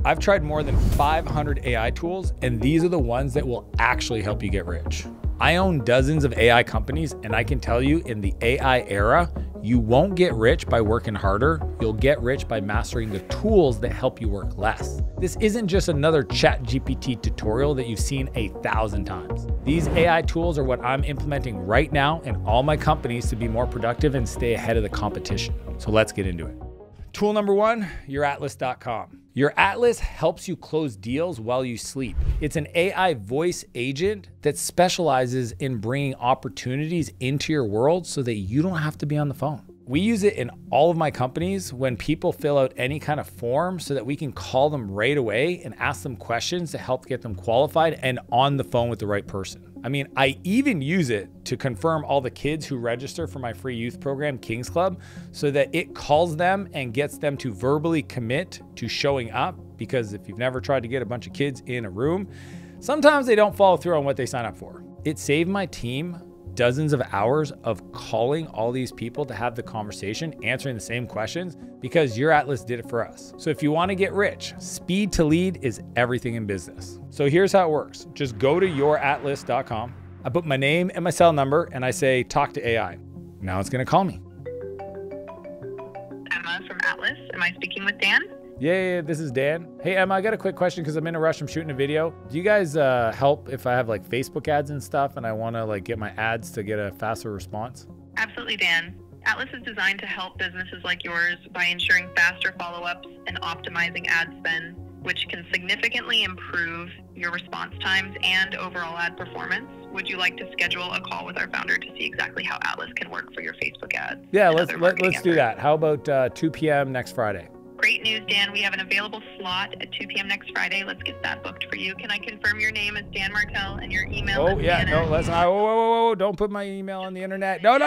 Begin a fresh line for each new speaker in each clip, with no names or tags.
I've tried more than 500 AI tools, and these are the ones that will actually help you get rich. I own dozens of AI companies, and I can tell you in the AI era, you won't get rich by working harder. You'll get rich by mastering the tools that help you work less. This isn't just another ChatGPT tutorial that you've seen 1,000 times. These AI tools are what I'm implementing right now in all my companies to be more productive and stay ahead of the competition. So let's get into it. Tool number one, youratlas.com. Your Atlas helps you close deals while you sleep. It's an AI voice agent that specializes in bringing opportunities into your world so that you don't have to be on the phone. We use it in all of my companies when people fill out any kind of form so that we can call them right away and ask them questions to help get them qualified and on the phone with the right person. I mean, I even use it to confirm all the kids who register for my free youth program, Kings Club, so that it calls them and gets them to verbally commit to showing up. Because if you've never tried to get a bunch of kids in a room, sometimes they don't follow through on what they sign up for. It saved my team dozens of hours of calling all these people to have the conversation, answering the same questions, because your Atlas did it for us. So if you want to get rich, speed to lead is everything in business. So here's how it works. Just go to youratlas.com. I put my name and my cell number and I say, talk to AI. Now it's going to call me.
Emma from Atlas. Am I speaking with Dan?
Yeah, this is Dan. Hey, Emma, I got a quick question because I'm in a rush. I'm shooting a video. Do you guys help if I have like Facebook ads and stuff and I want to like get my ads to get a faster response?
Absolutely, Dan. Atlas is designed to help businesses like yours by ensuring faster follow-ups and optimizing ad spend, which can significantly improve your response times and overall ad performance. Would you like to schedule a call with our founder to see exactly how Atlas can work for your Facebook ads?
Yeah, let's do that. How about 2 p.m. next Friday?
Great news, Dan. We have an available slot at 2 p.m. next Friday. Let's get that booked for you. Can I confirm your name is Dan Martell and your email is
let's not. Whoa. Don't put my email on the internet. No.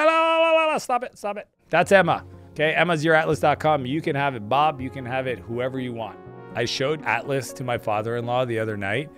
Stop it. That's Emma. Okay, Emma's youratlas.com. You can have it, Bob. You can have it, whoever you want. I showed Atlas to my father-in-law the other night,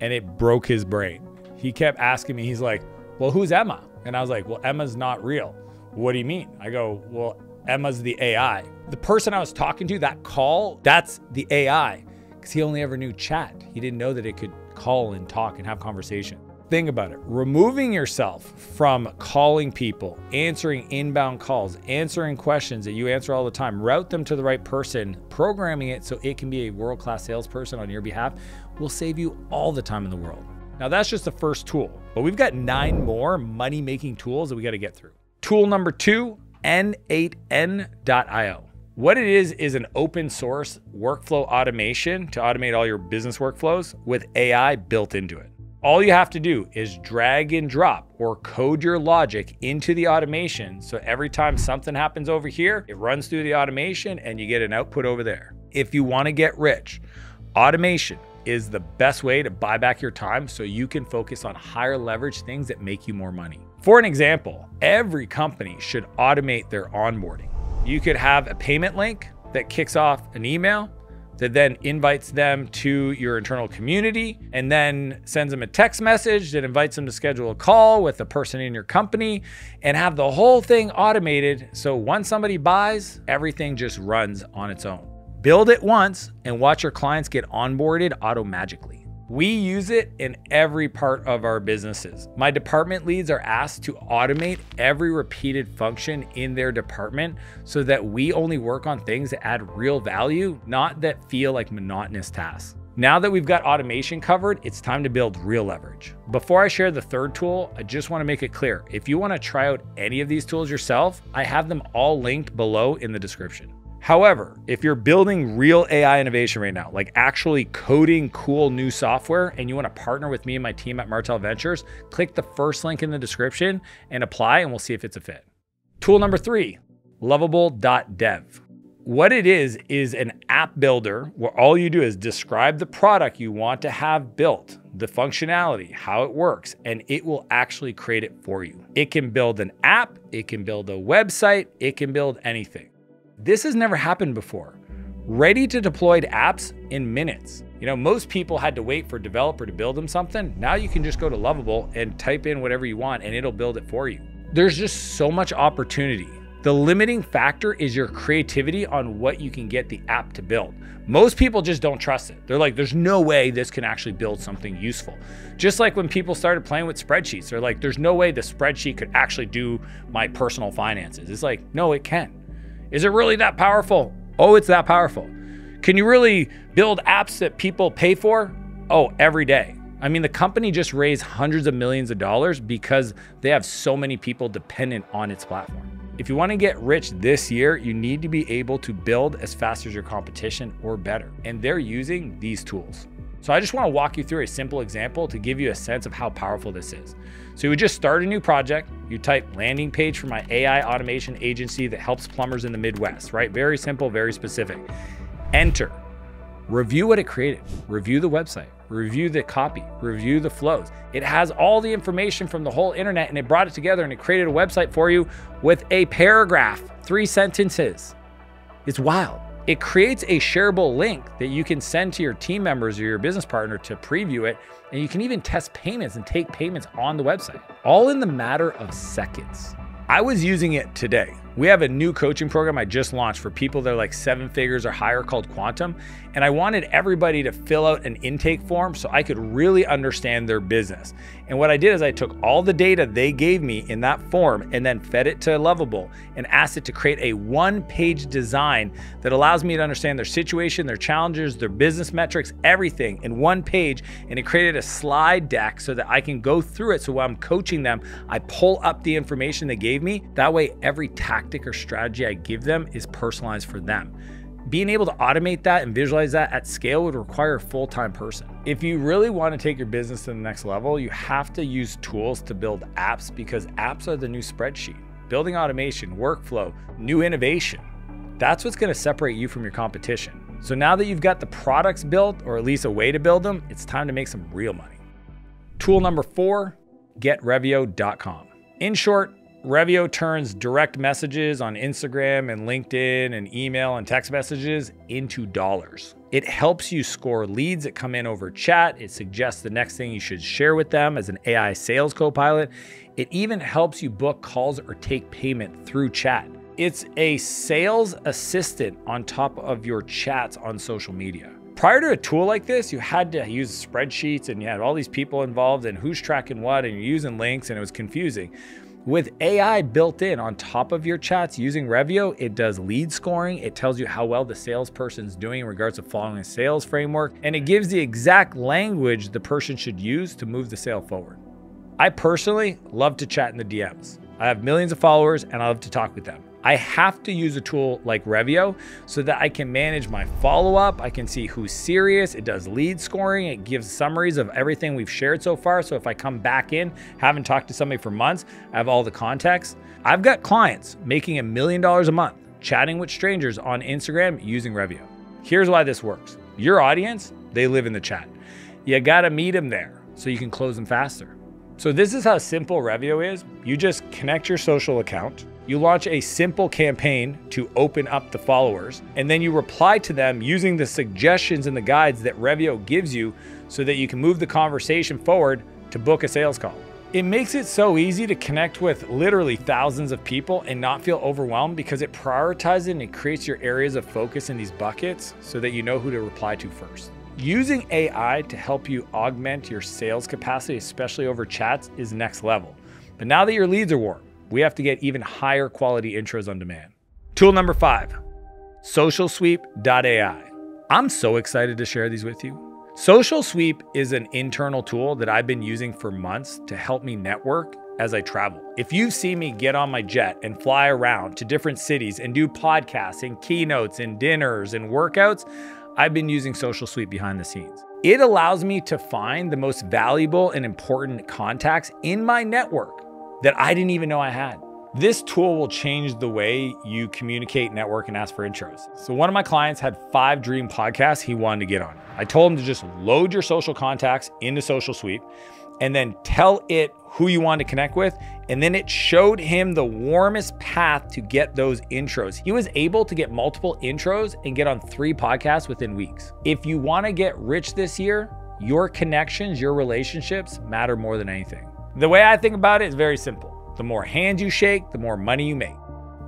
and it broke his brain. He kept asking me, he's like, well, who's Emma? And I was like, well, Emma's not real. What do you mean? I go, well, Emma's the AI. The person I was talking to, that call, that's the AI, because he only ever knew chat. He didn't know that it could call and talk and have conversation. Think about it. Removing yourself from calling people, answering inbound calls, answering questions that you answer all the time, route them to the right person, programming it so it can be a world-class salesperson on your behalf will save you all the time in the world. Now that's just the first tool, but we've got 9 more money-making tools that we got to get through. Tool number 2, N8N.io. What it is an open source workflow automation to automate all your business workflows with AI built into it. All you have to do is drag and drop or code your logic into the automation. So every time something happens over here, it runs through the automation and you get an output over there. If you want to get rich, automation is the best way to buy back your time so you can focus on higher leverage things that make you more money. For an example, every company should automate their onboarding. You could have a payment link that kicks off an email that then invites them to your internal community and then sends them a text message that invites them to schedule a call with the person in your company and have the whole thing automated. So once somebody buys, everything just runs on its own. Build it once and watch your clients get onboarded auto-magically. We use it in every part of our businesses. My department leads are asked to automate every repeated function in their department so that we only work on things that add real value, not that feel like monotonous tasks. Now that we've got automation covered, it's time to build real leverage. Before I share the third tool, I just want to make it clear. If you want to try out any of these tools yourself, I have them all linked below in the description. However, if you're building real AI innovation right now, like actually coding cool new software, and you want to partner with me and my team at Martell Ventures, click the first link in the description and apply, and we'll see if it's a fit. Tool number 3, Loveable.dev. What it is an app builder where all you do is describe the product you want to have built, the functionality, how it works, and it will actually create it for you. It can build an app, it can build a website, it can build anything. This has never happened before. Ready to deploy apps in minutes. You know, most people had to wait for a developer to build them something. Now you can just go to Loveable and type in whatever you want and it'll build it for you. There's just so much opportunity The limiting factor is your creativity on what you can get the app to build. Most people just don't trust it. They're like, there's no way this can actually build something useful. Just like when people started playing with spreadsheets, they're like, there's no way the spreadsheet could actually do my personal finances. It's like, no, it can. Is it really that powerful? Oh, it's that powerful. Can you really build apps that people pay for? Oh, every day. I mean, the company just raised hundreds of millions of dollars because they have so many people dependent on its platform. If you want to get rich this year, you need to be able to build as fast as your competition or better. And they're using these tools. So I just want to walk you through a simple example to give you a sense of how powerful this is. So you would just start a new project. You type landing page for my AI automation agency that helps plumbers in the Midwest, right? Very simple, very specific. Enter. Review what it created. Review the website. Review the copy. Review the flows. It has all the information from the whole internet and it brought it together and it created a website for you with a paragraph, 3 sentences. It's wild. It creates a shareable link that you can send to your team members or your business partner to preview it. And you can even test payments and take payments on the website, all in the matter of seconds. I was using it today. We have a new coaching program I just launched for people that are like 7 figures or higher called Quantum. And I wanted everybody to fill out an intake form so I could really understand their business. And what I did is I took all the data they gave me in that form and then fed it to Loveable and asked it to create a 1-page design that allows me to understand their situation, their challenges, their business metrics, everything in 1 page. And it created a slide deck so that I can go through it. So while I'm coaching them, I pull up the information they gave me. That way, every tactic or strategy I give them is personalized for them. Being able to automate that and visualize that at scale would require a full-time person. If you really want to take your business to the next level, you have to use tools to build apps because apps are the new spreadsheet. Building automation, workflow, new innovation. That's what's going to separate you from your competition. So now that you've got the products built, or at least a way to build them, it's time to make some real money. Tool number 4, GetRevio.com. In short, Revio turns direct messages on Instagram and LinkedIn and email and text messages into dollars. It helps you score leads that come in over chat. It suggests the next thing you should share with them as an AI sales co-pilot. It even helps you book calls or take payment through chat. It's a sales assistant on top of your chats on social media. Prior to a tool like this, you had to use spreadsheets and you had all these people involved and who's tracking what and you're using links and it was confusing. With AI built in on top of your chats using Revio, it does lead scoring. It tells you how well the salesperson's doing in regards to following a sales framework, and it gives the exact language the person should use to move the sale forward. I personally love to chat in the DMs. I have millions of followers and I love to talk with them. I have to use a tool like Revio so that I can manage my follow-up. I can see who's serious. It does lead scoring. It gives summaries of everything we've shared so far. So if I come back in, haven't talked to somebody for months, I have all the context. I've got clients making $1 million a month, chatting with strangers on Instagram using Revio. Here's why this works. Your audience, they live in the chat. You gotta meet them there so you can close them faster. So this is how simple Revio is. You just connect your social account. You launch a simple campaign to open up the followers, and then you reply to them using the suggestions and the guides that Revio gives you so that you can move the conversation forward to book a sales call. It makes it so easy to connect with literally thousands of people and not feel overwhelmed because it prioritizes and it creates your areas of focus in these buckets so that you know who to reply to first. Using AI to help you augment your sales capacity, especially over chats, is next level. But now that your leads are warm, we have to get even higher quality intros on demand. Tool number 5, socialsweep.ai. I'm so excited to share these with you. Social Sweep is an internal tool that I've been using for months to help me network as I travel. If you've seen me get on my jet and fly around to different cities and do podcasts and keynotes and dinners and workouts, I've been using Social Sweep behind the scenes. It allows me to find the most valuable and important contacts in my network that I didn't even know I had. This tool will change the way you communicate, network, and ask for intros. So one of my clients had 5 dream podcasts he wanted to get on. I told him to just load your social contacts into Social Sweep and then tell it who you want to connect with. And then it showed him the warmest path to get those intros. He was able to get multiple intros and get on 3 podcasts within weeks. If you want to get rich this year, your connections, your relationships matter more than anything. The way I think about it is very simple. The more hands you shake, the more money you make.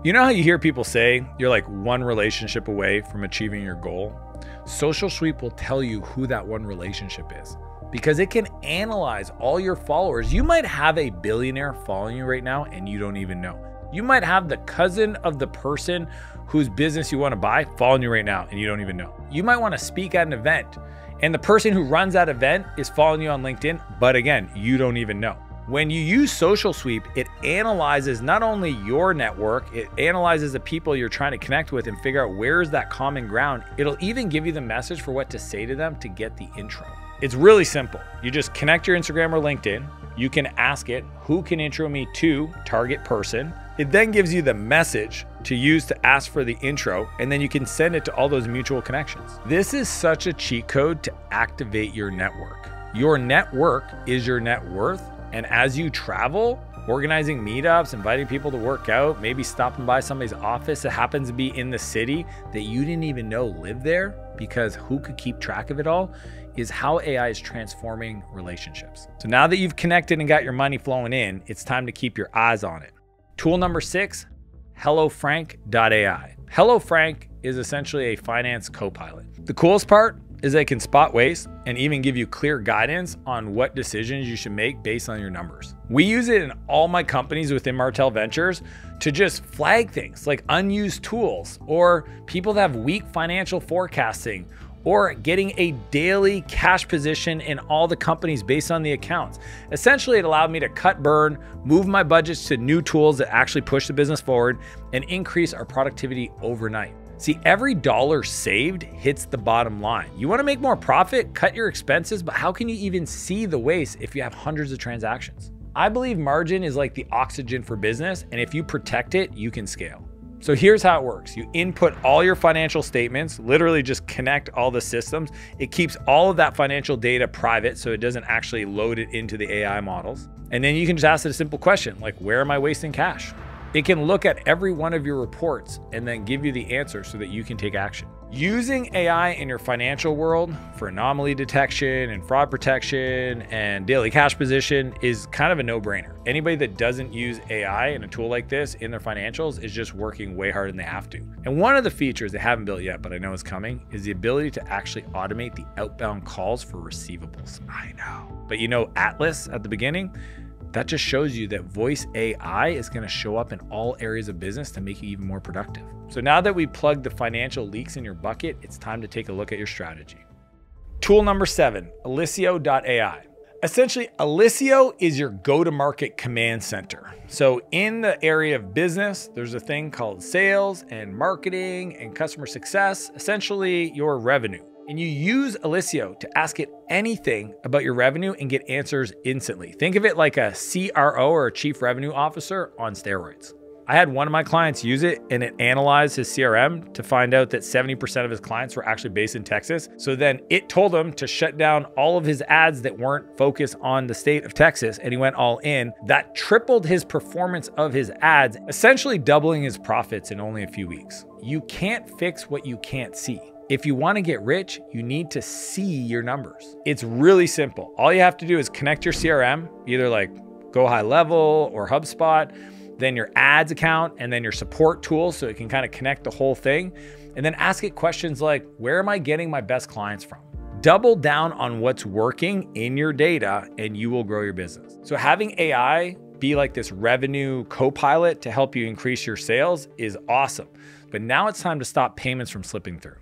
You know how you hear people say you're like one relationship away from achieving your goal? Social Sweep will tell you who that one relationship is because it can analyze all your followers. You might have a billionaire following you right now and you don't even know. You might have the cousin of the person whose business you want to buy following you right now and you don't even know. You might want to speak at an event and the person who runs that event is following you on LinkedIn, but again, you don't even know. When you use Social Sweep, it analyzes not only your network, it analyzes the people you're trying to connect with and figure out where's that common ground. It'll even give you the message for what to say to them to get the intro. It's really simple. You just connect your Instagram or LinkedIn. You can ask it, who can intro me to target person? It then gives you the message to use to ask for the intro, and then you can send it to all those mutual connections. This is such a cheat code to activate your network. Your network is your net worth. And as you travel, organizing meetups, inviting people to work out, maybe stopping by somebody's office that happens to be in the city that you didn't even know lived there, because who could keep track of it all, is how AI is transforming relationships. So now that you've connected and got your money flowing in, it's time to keep your eyes on it. Tool number 6, HelloFrank.ai. HelloFrank is essentially a finance co-pilot. The coolest part is they can spot waste and even give you clear guidance on what decisions you should make based on your numbers. We use it in all my companies within Martell Ventures to just flag things like unused tools or people that have weak financial forecasting or getting a daily cash position in all the companies based on the accounts. Essentially, it allowed me to cut burn, move my budgets to new tools that actually push the business forward and increase our productivity overnight. See, every dollar saved hits the bottom line. You want to make more profit, cut your expenses, but how can you even see the waste if you have hundreds of transactions? I believe margin is like the oxygen for business, and if you protect it, you can scale. So here's how it works. You input all your financial statements, literally just connect all the systems. It keeps all of that financial data private, so it doesn't actually load it into the AI models. And then you can just ask it a simple question, like, where am I wasting cash? It can look at every one of your reports and then give you the answer so that you can take action. Using AI in your financial world for anomaly detection and fraud protection and daily cash position is kind of a no-brainer. Anybody that doesn't use AI and a tool like this in their financials is just working way harder than they have to. And one of the features they haven't built yet, but I know is coming, is the ability to actually automate the outbound calls for receivables. I know. But you know Atlas at the beginning? That just shows you that voice AI is going to show up in all areas of business to make you even more productive. So now that we plugged the financial leaks in your bucket, it's time to take a look at your strategy. Tool number 7, Alysio.ai. Essentially, Alysio is your go-to-market command center. So in the area of business, there's a thing called sales and marketing and customer success, essentially your revenue. And you use Alysio to ask it anything about your revenue and get answers instantly. Think of it like a CRO or a chief revenue officer on steroids. I had one of my clients use it and it analyzed his CRM to find out that 70% of his clients were actually based in Texas. So then it told him to shut down all of his ads that weren't focused on the state of Texas, and he went all in. That tripled his performance of his ads, essentially doubling his profits in only a few weeks. You can't fix what you can't see. If you want to get rich, you need to see your numbers. It's really simple. All you have to do is connect your CRM, either like Go High Level or HubSpot, then your ads account, and then your support tool so it can kind of connect the whole thing. And then ask it questions like, where am I getting my best clients from? Double down on what's working in your data and you will grow your business. So having AI be like this revenue co-pilot to help you increase your sales is awesome. But now it's time to stop payments from slipping through.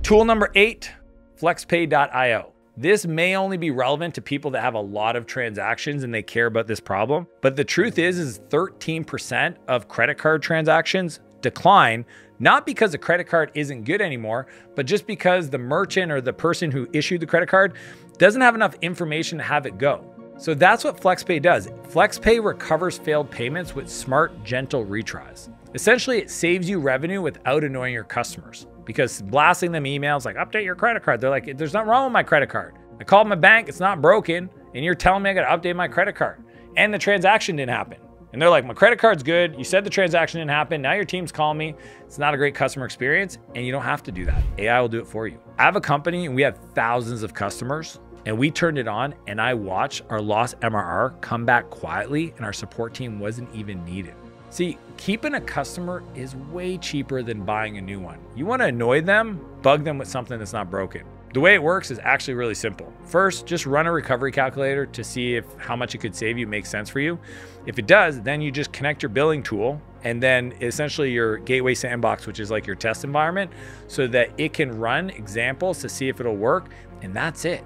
Tool number 8, Flexpay.io. This may only be relevant to people that have a lot of transactions and they care about this problem. But the truth is 13% of credit card transactions decline, not because the credit card isn't good anymore, but just because the merchant or the person who issued the credit card doesn't have enough information to have it go. So that's what Flexpay does. Flexpay recovers failed payments with smart, gentle retries. Essentially, it saves you revenue without annoying your customers, because blasting them emails like, update your credit card. They're like, there's nothing wrong with my credit card. I called my bank, it's not broken, and you're telling me I gotta update my credit card. And the transaction didn't happen. And they're like, my credit card's good. You said the transaction didn't happen. Now your team's calling me. It's not a great customer experience, and you don't have to do that. AI will do it for you. I have a company and we have thousands of customers, and we turned it on and I watched our lost MRR come back quietly and our support team wasn't even needed. See, keeping a customer is way cheaper than buying a new one. You want to annoy them, bug them with something that's not broken. The way it works is actually really simple. First, just run a recovery calculator to see if how much it could save you makes sense for you. If it does, then you just connect your billing tool and then essentially your gateway sandbox, which is like your test environment, so that it can run examples to see if it'll work, and that's it.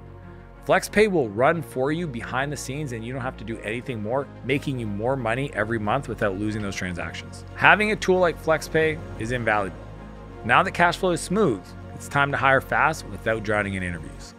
Flexpay will run for you behind the scenes and you don't have to do anything more, making you more money every month without losing those transactions. Having a tool like Flexpay is invaluable. Now that cash flow is smooth, it's time to hire fast without drowning in interviews.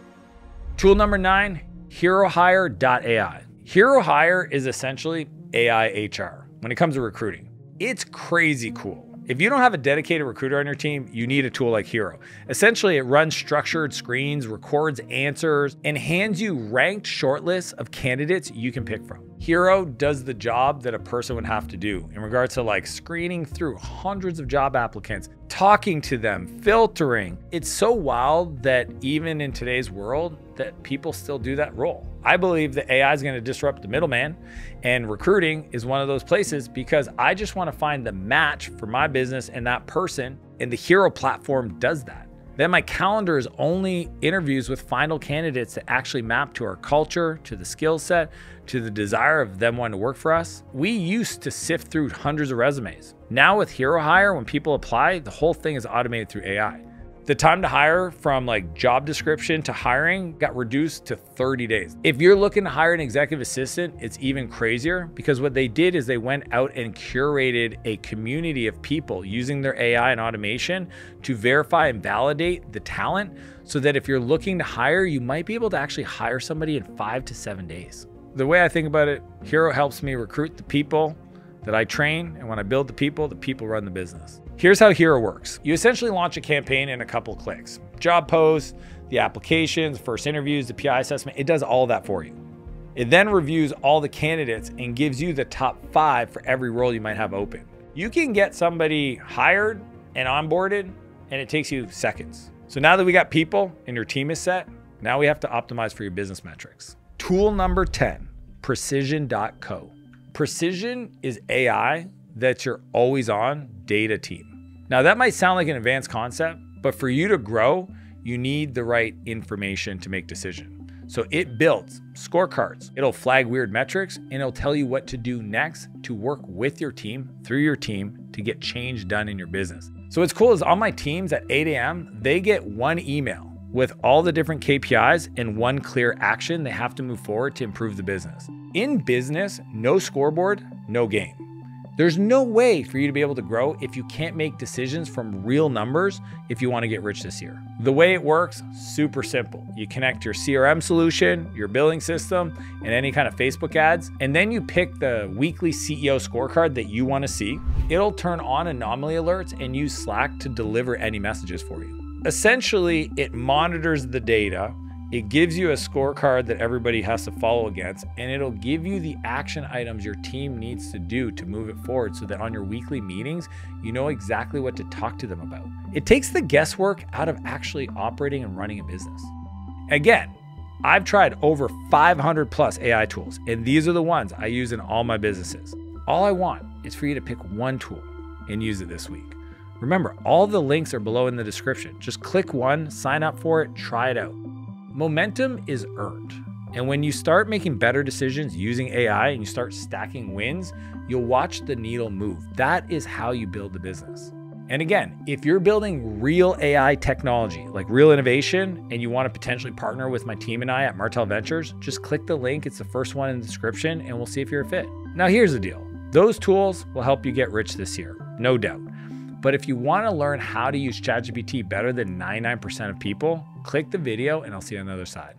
Tool number 9, HeroHire.ai. HeroHire is essentially AI HR when it comes to recruiting. It's crazy cool. If you don't have a dedicated recruiter on your team, you need a tool like Hero. Essentially, it runs structured screens, records answers, and hands you ranked shortlists of candidates you can pick from. Hero does the job that a person would have to do in regards to like screening through hundreds of job applicants, talking to them, filtering. It's so wild that even in today's world that people still do that role. I believe that AI is going to disrupt the middleman, and recruiting is one of those places because I just want to find the match for my business and that person, and the Hero platform does that. Then my calendar is only interviews with final candidates that actually map to our culture, to the skill set, to the desire of them wanting to work for us. We used to sift through hundreds of resumes. Now with Hero Hire, when people apply, the whole thing is automated through AI. The time to hire from like job description to hiring got reduced to 30 days. If you're looking to hire an executive assistant, it's even crazier because what they did is they went out and curated a community of people using their AI and automation to verify and validate the talent so that if you're looking to hire, you might be able to actually hire somebody in 5 to 7 days. The way I think about it, Hero helps me recruit the people that I train, and when I build the people run the business. Here's how Hero works. You essentially launch a campaign in a couple clicks. Job posts, the applications, first interviews, the PI assessment, it does all that for you. It then reviews all the candidates and gives you the top 5 for every role you might have open. You can get somebody hired and onboarded, and it takes you seconds. So now that we got people and your team is set, now we have to optimize for your business metrics. Tool number 10, Precision.co. Precision is AI that's your always on data team. Now that might sound like an advanced concept, but for you to grow, you need the right information to make decisions. So it builds scorecards, it'll flag weird metrics, and it'll tell you what to do next to work with your team, through your team, to get change done in your business. So what's cool is on my teams at 8 a.m., they get one email with all the different KPIs and one clear action they have to move forward to improve the business. In business, no scoreboard, no game. There's no way for you to be able to grow if you can't make decisions from real numbers if you want to get rich this year. The way it works, super simple. You connect your CRM solution, your billing system, and any kind of Facebook ads, and then you pick the weekly CEO scorecard that you want to see. It'll turn on anomaly alerts and use Slack to deliver any messages for you. Essentially, it monitors the data. It gives you a scorecard that everybody has to follow against, and it'll give you the action items your team needs to do to move it forward so that on your weekly meetings, you know exactly what to talk to them about. It takes the guesswork out of actually operating and running a business. Again, I've tried over 500 plus AI tools, and these are the ones I use in all my businesses. All I want is for you to pick one tool and use it this week. Remember, all the links are below in the description. Just click one, sign up for it, try it out. Momentum is earned. And when you start making better decisions using AI and you start stacking wins, you'll watch the needle move. That is how you build the business. And again, if you're building real AI technology, like real innovation, and you want to potentially partner with my team and I at Martel Ventures, just click the link. It's the first one in the description, and we'll see if you're a fit. Now, here's the deal. Those tools will help you get rich this year, no doubt. But if you want to learn how to use ChatGPT better than 99% of people, click the video and I'll see you on the other side.